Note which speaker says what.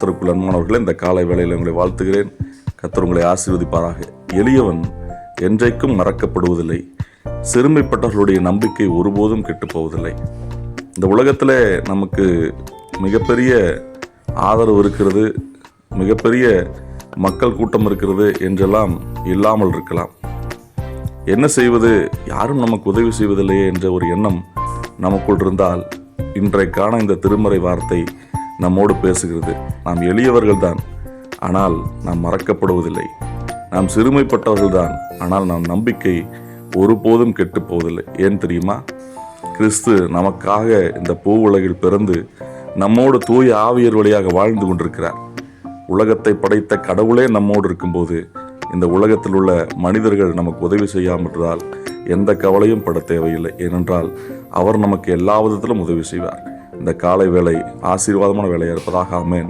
Speaker 1: கர்த்தருக்குள் அன்பானவர்களே, இந்த காலை வேளையில் உங்களை வாழ்த்துகிறேன். கர்த்தர் உங்களை ஆசீர்வதிப்பாராக. எளியவன் என்றைக்கும் மறக்கப்படுவதில்லை, சிறுமைப்பட்டவர்களுடைய நம்பிக்கை ஒருபோதும் கெட்டுப்போவதில்லை. இந்த உலகத்தில் நமக்கு மிகப்பெரிய ஆதரவு இருக்கிறது, மிகப்பெரிய மக்கள் கூட்டம் இருக்கிறது என்றெல்லாம் இல்லாமல் இருக்கலாம். என்ன செய்வது, யாரும் நமக்கு உதவி செய்வதில்லையே என்ற ஒரு எண்ணம் நமக்குள் இருந்தால் இன்றைக்கான இந்த திருமறை வார்த்தை நம்மோடு பேசுகிறது. நாம் எளியவர்கள்தான், ஆனால் நாம் மறக்கப்படுவதில்லை. நாம் சிறுமைப்பட்டவர்கள்தான், ஆனால் நம் நம்பிக்கை ஒருபோதும் கெட்டு போவதில்லை. ஏன் தெரியுமா? கிறிஸ்து நமக்காக இந்த பூ உலகில் பிறந்து நம்மோடு தூய ஆவியர் வழியாக வாழ்ந்து கொண்டிருக்கிறார். உலகத்தை படைத்த கடவுளே நம்மோடு இருக்கும்போது இந்த உலகத்தில் உள்ள மனிதர்கள் நமக்கு உதவி செய்யாமல் இருந்தால் எந்த கவலையும் பட தேவையில்லை. ஏனென்றால் அவர் நமக்கு எல்லா விதத்திலும் உதவி செய்வார். இந்த காலை வேளை ஆசீர்வாதமான வேலையாக இருப்பதாக. ஆமென்.